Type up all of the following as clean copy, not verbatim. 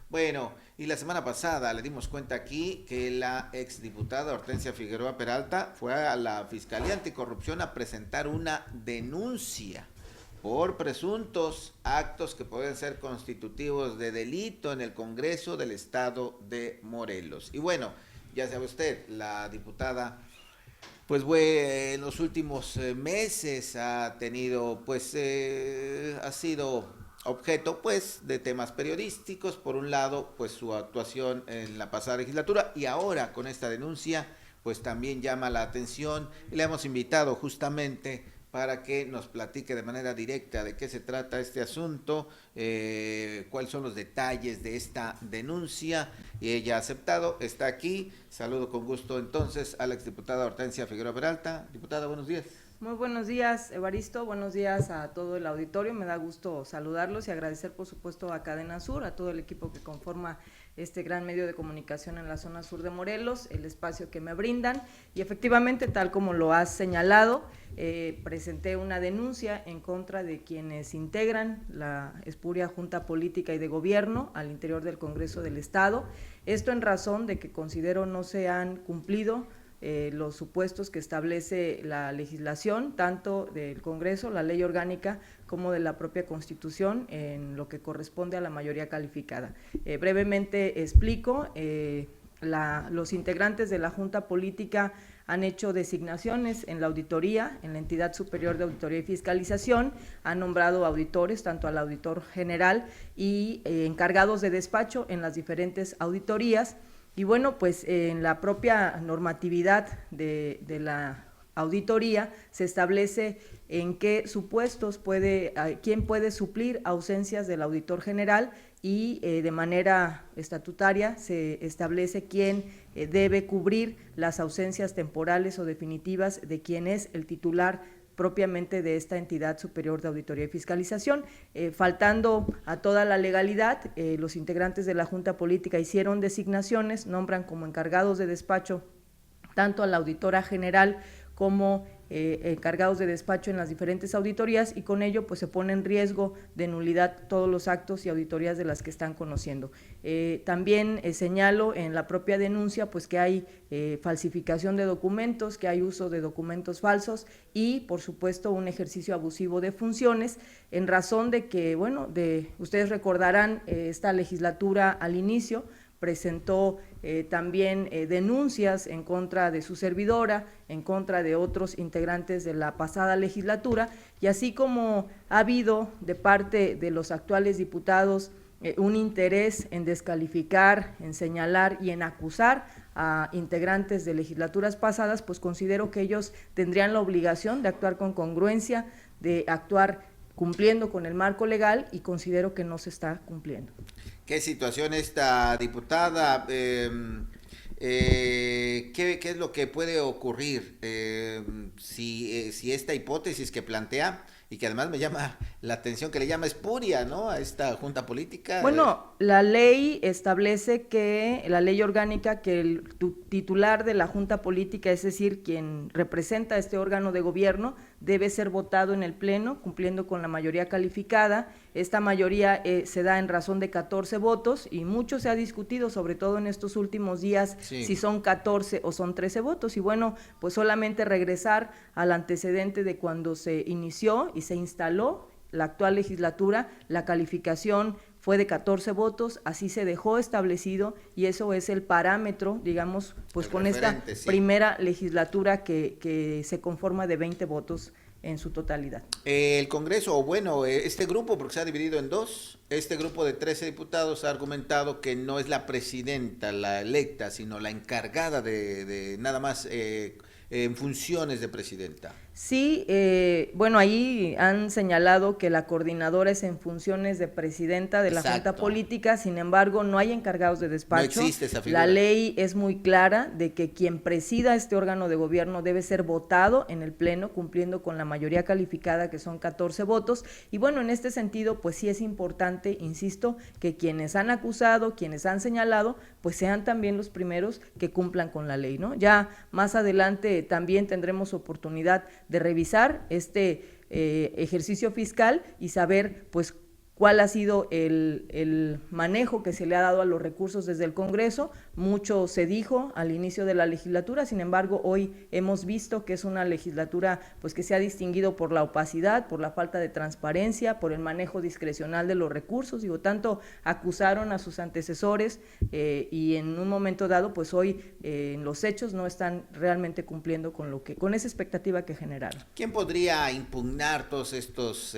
Bueno, y la semana pasada le dimos cuenta aquí que la exdiputada Hortensia Figueroa Peralta fue a la Fiscalía Anticorrupción a presentar una denuncia por presuntos actos que pueden ser constitutivos de delito en el Congreso del Estado de Morelos. Y bueno, ya sabe usted, la diputada pues en los últimos meses ha tenido, ha sido objeto pues de temas periodísticos, por un lado pues su actuación en la pasada legislatura y ahora con esta denuncia pues también llama la atención y le hemos invitado justamente para que nos platique de manera directa de qué se trata este asunto, cuáles son los detalles de esta denuncia, y ella ha aceptado, está aquí. Saludo con gusto entonces a la exdiputada Hortensia Figueroa Peralta. Diputada, buenos días. Muy buenos días, Evaristo, buenos días a todo el auditorio, me da gusto saludarlos y agradecer por supuesto a Cadena Sur, a todo el equipo que conforma este gran medio de comunicación en la zona sur de Morelos, el espacio que me brindan y efectivamente, tal como lo has señalado, presenté una denuncia en contra de quienes integran la espuria Junta Política y de Gobierno al interior del Congreso del Estado, esto en razón de que considero no se han cumplido los supuestos que establece la legislación, tanto del Congreso, la ley orgánica, como de la propia Constitución, en lo que corresponde a la mayoría calificada. Brevemente explico, los integrantes de la Junta Política han hecho designaciones en la auditoría, en la entidad superior de auditoría y fiscalización, han nombrado auditores, tanto al auditor general y encargados de despacho en las diferentes auditorías. Y bueno, pues en la propia normatividad de la auditoría se establece en qué supuestos quién puede suplir ausencias del auditor general y de manera estatutaria se establece quién debe cubrir las ausencias temporales o definitivas de quien es el titular propiamente de esta entidad superior de auditoría y fiscalización. Faltando a toda la legalidad, los integrantes de la Junta Política hicieron designaciones, nombran como encargados de despacho tanto a la auditora general como encargados de despacho en las diferentes auditorías y con ello pues se pone en riesgo de nulidad todos los actos y auditorías de las que están conociendo. También señalo en la propia denuncia pues que hay falsificación de documentos, que hay uso de documentos falsos y por supuesto un ejercicio abusivo de funciones en razón de que, bueno, ustedes recordarán esta legislatura al inicio presentó también denuncias en contra de su servidora, en contra de otros integrantes de la pasada legislatura, y así como ha habido de parte de los actuales diputados un interés en descalificar, en señalar y en acusar a integrantes de legislaturas pasadas, pues considero que ellos tendrían la obligación de actuar con congruencia, de actuar cumpliendo con el marco legal y considero que no se está cumpliendo. ¿Qué situación esta diputada? ¿Qué es lo que puede ocurrir si esta hipótesis que plantea y que además me llama la atención que le llama espuria, ¿no? A esta junta política. Bueno, la ley establece que, la ley orgánica, que el titular de la junta política, es decir, quien representa este órgano de gobierno, debe ser votado en el pleno, cumpliendo con la mayoría calificada. Esta mayoría se da en razón de 14 votos y mucho se ha discutido, sobre todo en estos últimos días, sí, si son 14 o son 13 votos. Y bueno, pues solamente regresar al antecedente de cuando se inició y se instaló la actual legislatura, la calificación fue de 14 votos, así se dejó establecido y eso es el parámetro, digamos, pues con esta primera legislatura que se conforma de 20 votos en su totalidad. El Congreso, o bueno, este grupo, porque se ha dividido en dos, este grupo de 13 diputados ha argumentado que no es la presidenta la electa, sino la encargada de nada más en funciones de presidenta. Sí, bueno, ahí han señalado que la coordinadora es en funciones de presidenta de la Junta Política, sin embargo, no hay encargados de despacho. No existe esa figura. La ley es muy clara de que quien presida este órgano de gobierno debe ser votado en el Pleno, cumpliendo con la mayoría calificada, que son 14 votos. Y bueno, en este sentido, pues sí es importante, insisto, que quienes han acusado, quienes han señalado, pues sean también los primeros que cumplan con la ley, ¿no? Ya más adelante también tendremos oportunidad de revisar este ejercicio fiscal y saber pues cuál ha sido el manejo que se le ha dado a los recursos desde el Congreso. Mucho se dijo al inicio de la legislatura, sin embargo, hoy hemos visto que es una legislatura pues que se ha distinguido por la opacidad, por la falta de transparencia, por el manejo discrecional de los recursos. Digo, tanto acusaron a sus antecesores y en un momento dado, pues hoy en los hechos no están realmente cumpliendo con esa expectativa que generaron. ¿Quién podría impugnar todos estos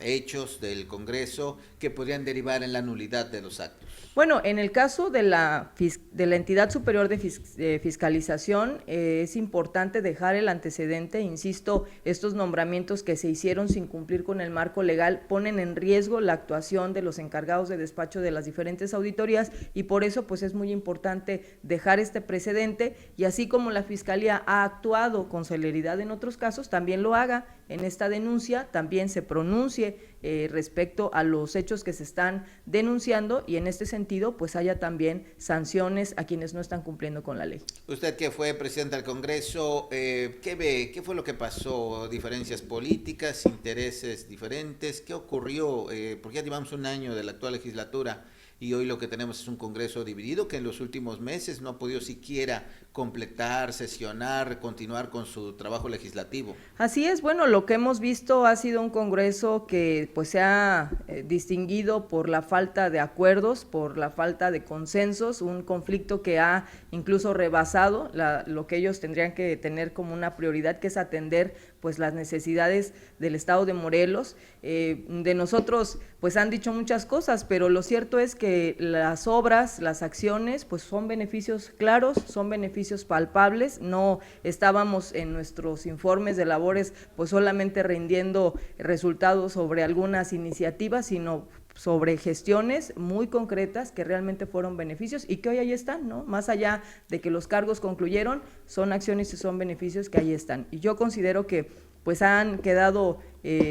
hechos del Congreso que podrían derivar en la nulidad de los actos? Bueno, en el caso de la Entidad Superior de Fiscalización, es importante dejar el antecedente. Insisto, estos nombramientos que se hicieron sin cumplir con el marco legal ponen en riesgo la actuación de los encargados de despacho de las diferentes auditorías, y por eso pues es muy importante dejar este precedente, y así como la Fiscalía ha actuado con celeridad en otros casos, también lo haga en esta denuncia, también se pronuncie respecto a los hechos que se están denunciando, y en este sentido pues haya también sanciones a quienes no están cumpliendo con la ley. Usted, que fue presidente del Congreso, ¿qué ve? ¿Qué fue lo que pasó? ¿Diferencias políticas, intereses diferentes? ¿Qué ocurrió? Porque ya llevamos un año de la actual legislatura y hoy lo que tenemos es un Congreso dividido que en los últimos meses no ha podido siquiera completar, sesionar, continuar con su trabajo legislativo. Así es, bueno, lo que hemos visto ha sido un Congreso que pues se ha distinguido por la falta de acuerdos, por la falta de consensos, un conflicto que ha incluso rebasado lo que ellos tendrían que tener como una prioridad, que es atender pues las necesidades del estado de Morelos. De nosotros pues han dicho muchas cosas, pero lo cierto es que las obras, las acciones pues son beneficios claros, son beneficios palpables. No estábamos en nuestros informes de labores pues solamente rindiendo resultados sobre algunas iniciativas, sino sobre gestiones muy concretas que realmente fueron beneficios y que hoy ahí están, ¿no? Más allá de que los cargos concluyeron, son acciones y son beneficios que ahí están. Y yo considero que pues han quedado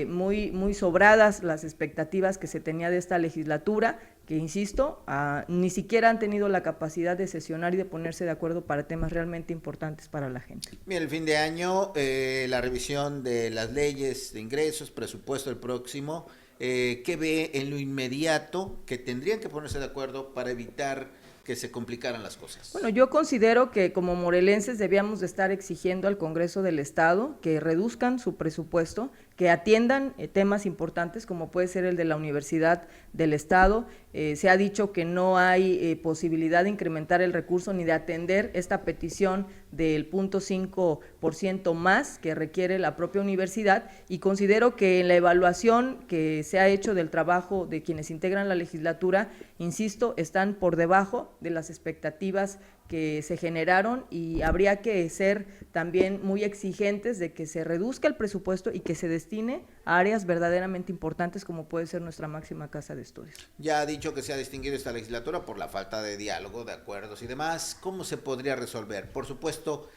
muy sobradas las expectativas que se tenía de esta legislatura, que insisto, ni siquiera han tenido la capacidad de sesionar y de ponerse de acuerdo para temas realmente importantes para la gente. Bien, el fin de año, la revisión de las leyes de ingresos, presupuesto el próximo, ¿qué ve en lo inmediato que tendrían que ponerse de acuerdo para evitar que se complicaran las cosas? Bueno, yo considero que como morelenses debíamos de estar exigiendo al Congreso del Estado que reduzcan su presupuesto, que atiendan temas importantes como puede ser el de la Universidad del Estado. Se ha dicho que no hay posibilidad de incrementar el recurso ni de atender esta petición del 0.5% más que requiere la propia universidad, y considero que en la evaluación que se ha hecho del trabajo de quienes integran la legislatura, insisto, están por debajo de las expectativas que se generaron, y habría que ser también muy exigentes de que se reduzca el presupuesto y que se destine a áreas verdaderamente importantes como puede ser nuestra máxima casa de estudios. Ya ha dicho que se ha distinguido esta legislatura por la falta de diálogo, de acuerdos y demás. ¿Cómo se podría resolver? Por supuesto,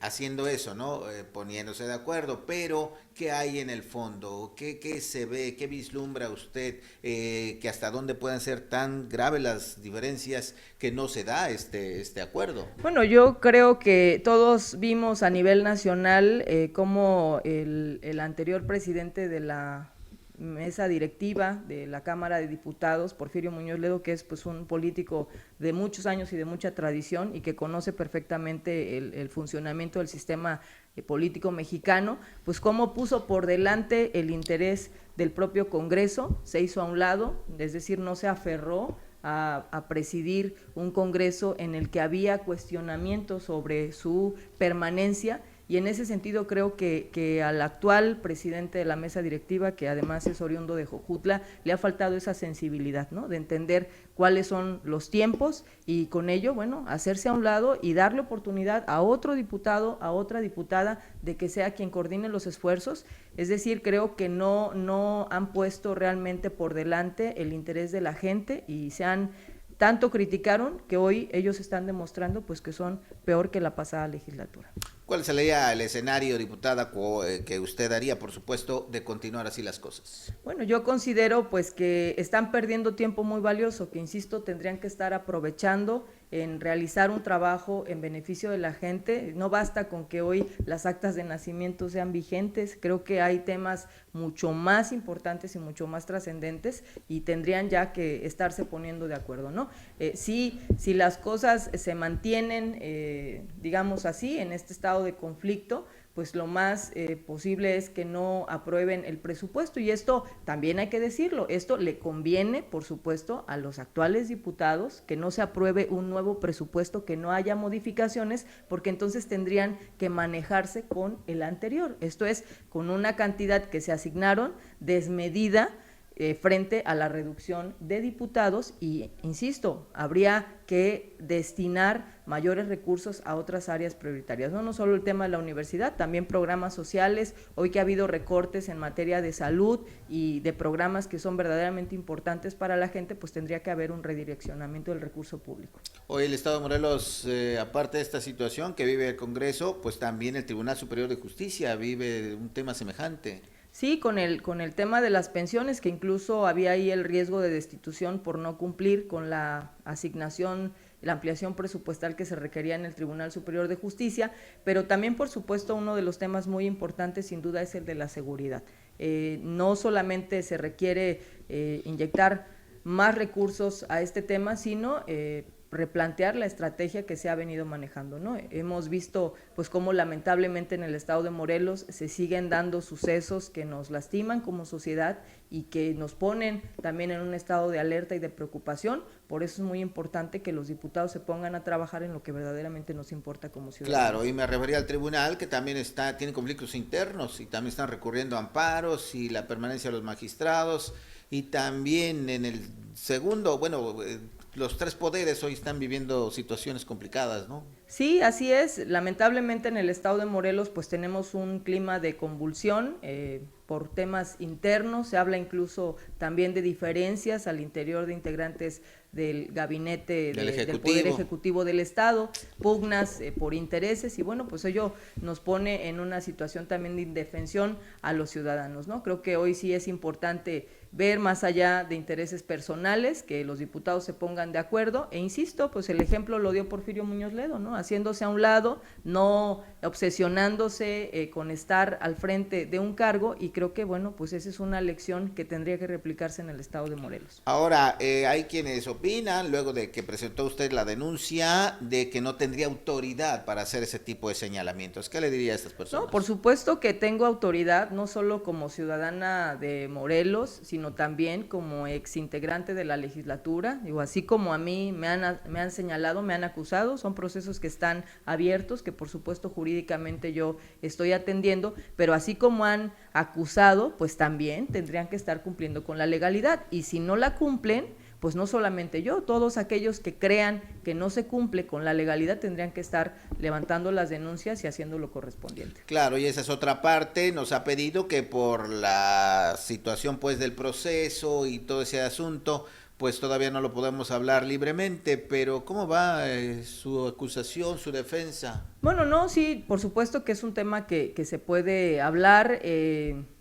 haciendo eso, ¿no? Poniéndose de acuerdo, pero ¿qué hay en el fondo? ¿Qué se ve? ¿Qué vislumbra usted? Que hasta dónde pueden ser tan graves las diferencias que no se da este acuerdo. Bueno, yo creo que todos vimos a nivel nacional cómo el anterior presidente de la mesa directiva de la Cámara de Diputados, Porfirio Muñoz Ledo, que es pues un político de muchos años y de mucha tradición y que conoce perfectamente el funcionamiento del sistema político mexicano, pues cómo puso por delante el interés del propio Congreso, se hizo a un lado, es decir, no se aferró a presidir un Congreso en el que había cuestionamientos sobre su permanencia. Y en ese sentido creo que al actual presidente de la mesa directiva, que además es oriundo de Jojutla, le ha faltado esa sensibilidad, ¿no? De entender cuáles son los tiempos y con ello, bueno, hacerse a un lado y darle oportunidad a otro diputado, a otra diputada, de que sea quien coordine los esfuerzos. Es decir, creo que no han puesto realmente por delante el interés de la gente y tanto criticaron que hoy ellos están demostrando pues que son peor que la pasada legislatura. ¿Cuál sería el escenario, diputada, que usted haría, por supuesto, de continuar así las cosas? Bueno, yo considero pues que están perdiendo tiempo muy valioso, que insisto, tendrían que estar aprovechando en realizar un trabajo en beneficio de la gente. No basta con que hoy las actas de nacimiento sean vigentes, creo que hay temas mucho más importantes y mucho más trascendentes y tendrían ya que estarse poniendo de acuerdo, ¿no? Si las cosas se mantienen, digamos así, en este estado de conflicto, pues lo más posible es que no aprueben el presupuesto, y esto también hay que decirlo, esto le conviene, por supuesto, a los actuales diputados, que no se apruebe un nuevo presupuesto, que no haya modificaciones, porque entonces tendrían que manejarse con el anterior, esto es, con una cantidad que se asignaron desmedida frente a la reducción de diputados y, insisto, habría que destinar mayores recursos a otras áreas prioritarias, no solo el tema de la universidad, también programas sociales, hoy que ha habido recortes en materia de salud y de programas que son verdaderamente importantes para la gente, pues tendría que haber un redireccionamiento del recurso público. Hoy el Estado de Morelos, aparte de esta situación que vive el Congreso, pues también el Tribunal Superior de Justicia vive un tema semejante. Sí, con el tema de las pensiones, que incluso había ahí el riesgo de destitución por no cumplir con la asignación, la ampliación presupuestal que se requería en el Tribunal Superior de Justicia, pero también, por supuesto, uno de los temas muy importantes, sin duda, es el de la seguridad. No solamente se requiere inyectar más recursos a este tema, sino replantear la estrategia que se ha venido manejando, ¿no? Hemos visto pues cómo lamentablemente en el estado de Morelos se siguen dando sucesos que nos lastiman como sociedad y que nos ponen también en un estado de alerta y de preocupación. Por eso es muy importante que los diputados se pongan a trabajar en lo que verdaderamente nos importa como ciudadanos. Claro, y me refería al tribunal, que también tiene conflictos internos y también están recurriendo a amparos y la permanencia de los magistrados, y también en el segundo, los tres poderes hoy están viviendo situaciones complicadas, ¿no? Sí, así es. Lamentablemente en el estado de Morelos pues tenemos un clima de convulsión por temas internos, se habla incluso también de diferencias al interior de integrantes del gabinete del Poder Ejecutivo del Estado, pugnas por intereses, y bueno, pues ello nos pone en una situación también de indefensión a los ciudadanos, ¿no? Creo que hoy sí es importante ver más allá de intereses personales, que los diputados se pongan de acuerdo, e insisto, pues el ejemplo lo dio Porfirio Muñoz Ledo, ¿no? Haciéndose a un lado, no obsesionándose con estar al frente de un cargo, y creo que, bueno, pues esa es una lección que tendría que replicarse en el estado de Morelos. Ahora, hay quienes opinan, luego de que presentó usted la denuncia, de que no tendría autoridad para hacer ese tipo de señalamientos. ¿Qué le diría a estas personas? No, por supuesto que tengo autoridad, no solo como ciudadana de Morelos, sino también como exintegrante de la legislatura. Digo, así como a mí me han señalado, me han acusado, son procesos que están abiertos, que por supuesto jurídicamente yo estoy atendiendo, pero así como han acusado, pues también tendrían que estar cumpliendo con la legalidad, y si no la cumplen, pues no solamente yo, todos aquellos que crean que no se cumple con la legalidad tendrían que estar levantando las denuncias y haciendo lo correspondiente. Claro, y esa es otra parte, nos ha pedido que por la situación pues del proceso y todo ese asunto, pues todavía no lo podemos hablar libremente, pero ¿cómo va su acusación, su defensa? Bueno, no, sí, por supuesto que es un tema que se puede hablar,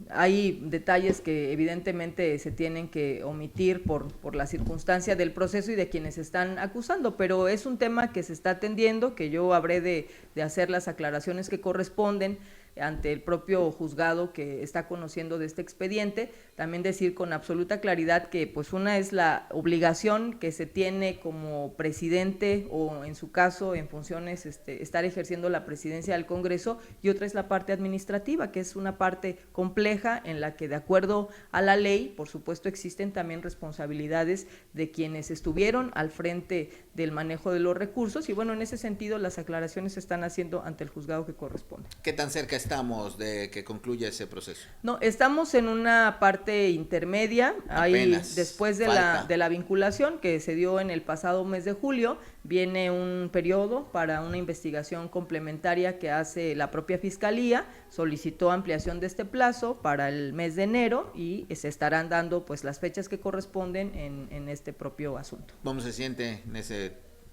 hay detalles que evidentemente se tienen que omitir por la circunstancia del proceso y de quienes están acusando, pero es un tema que se está atendiendo, que yo habré de hacer las aclaraciones que corresponden ante el propio juzgado que está conociendo de este expediente. También decir con absoluta claridad que pues una es la obligación que se tiene como presidente, o en su caso en funciones estar ejerciendo la presidencia del Congreso, y otra es la parte administrativa, que es una parte compleja en la que, de acuerdo a la ley, por supuesto existen también responsabilidades de quienes estuvieron al frente del manejo de los recursos, y bueno, en ese sentido las aclaraciones se están haciendo ante el juzgado que corresponde. ¿Qué tan cerca estamos de que concluya ese proceso? No, estamos en una parte intermedia, ahí después de la vinculación que se dio en el pasado mes de julio, viene un periodo para una investigación complementaria que hace la propia Fiscalía, solicitó ampliación de este plazo para el mes de enero, y se estarán dando pues las fechas que corresponden en este propio asunto. ¿Cómo se siente en ese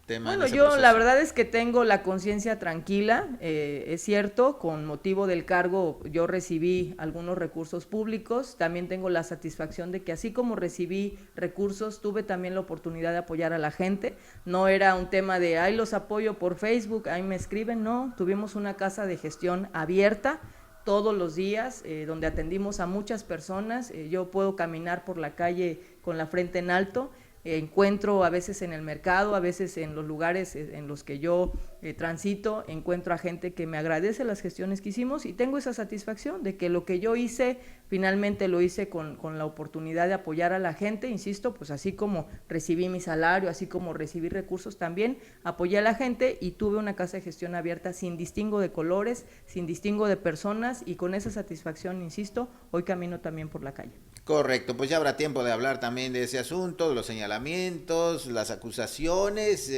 tema Bueno, en ese yo proceso? la verdad es que tengo la conciencia tranquila, es cierto, con motivo del cargo yo recibí algunos recursos públicos, también tengo la satisfacción de que así como recibí recursos, tuve también la oportunidad de apoyar a la gente, no era un tema de, ay, los apoyo por Facebook, ahí me escriben, no, tuvimos una casa de gestión abierta, todos los días, donde atendimos a muchas personas, yo puedo caminar por la calle con la frente en alto, encuentro a veces en el mercado, a veces en los lugares en los que yo transito, encuentro a gente que me agradece las gestiones que hicimos y tengo esa satisfacción de que lo que yo hice, finalmente lo hice con la oportunidad de apoyar a la gente, insisto, pues así como recibí mi salario, así como recibí recursos, también apoyé a la gente y tuve una casa de gestión abierta sin distingo de colores, sin distingo de personas y con esa satisfacción, insisto, hoy camino también por la calle. Correcto, pues ya habrá tiempo de hablar también de ese asunto, de los señalamientos, las acusaciones,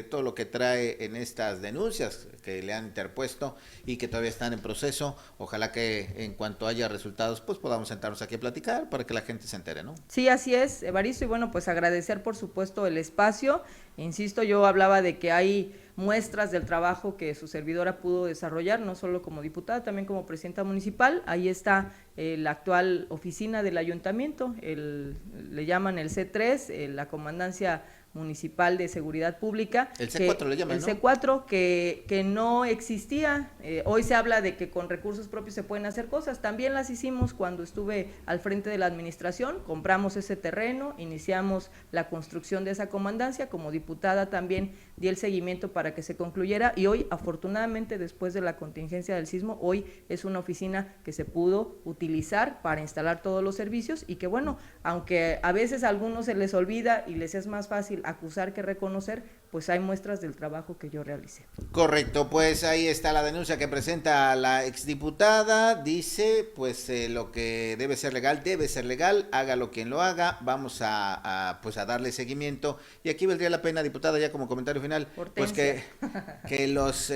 todo lo que trae en estas denuncias que le han interpuesto y que todavía están en proceso. Ojalá que en cuanto haya resultados, pues podamos sentarnos aquí a platicar para que la gente se entere, ¿no? Sí, así es, Evaristo, y bueno, pues agradecer por supuesto el espacio. Insisto, yo hablaba de que hay muestras del trabajo que su servidora pudo desarrollar, no solo como diputada, también como presidenta municipal. Ahí está la actual oficina del ayuntamiento, le llaman el C3, la Comandancia Municipal de Seguridad Pública. El C4 le llaman, el ¿no? C4 que no existía, hoy se habla de que con recursos propios se pueden hacer cosas, también las hicimos cuando estuve al frente de la administración, compramos ese terreno, iniciamos la construcción de esa comandancia, como diputada también di el seguimiento para que se concluyera y hoy afortunadamente después de la contingencia del sismo, hoy es una oficina que se pudo utilizar para instalar todos los servicios y que bueno, aunque a veces a algunos se les olvida y les es más fácil acusar que reconocer, pues hay muestras del trabajo que yo realicé. Correcto, pues ahí está la denuncia que presenta la exdiputada, dice pues lo que debe ser legal, hágalo quien lo haga, vamos pues a darle seguimiento y aquí valdría la pena, diputada, ya como comentario final, pues que los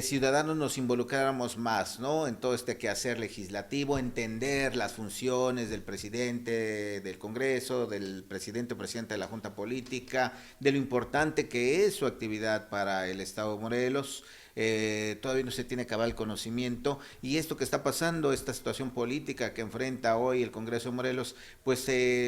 ciudadanos nos involucráramos más, ¿no? En todo este quehacer legislativo, entender las funciones del presidente del Congreso, del presidente o presidenta de la Junta Política, de lo importante que es su actividad para el Estado de Morelos. Todavía no se tiene cabal conocimiento y esto que está pasando, esta situación política que enfrenta hoy el Congreso de Morelos, pues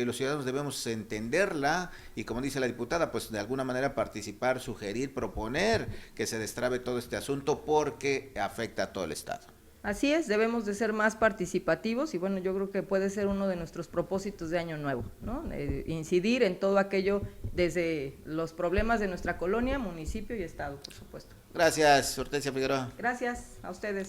los ciudadanos debemos entenderla y como dice la diputada, pues de alguna manera participar, sugerir, proponer que se destrabe todo este asunto porque afecta a todo el Estado. Así es, debemos de ser más participativos y bueno, yo creo que puede ser uno de nuestros propósitos de año nuevo, ¿no? Incidir en todo aquello desde los problemas de nuestra colonia, municipio y estado, por supuesto. Gracias, Hortensia Figueroa. Gracias a ustedes.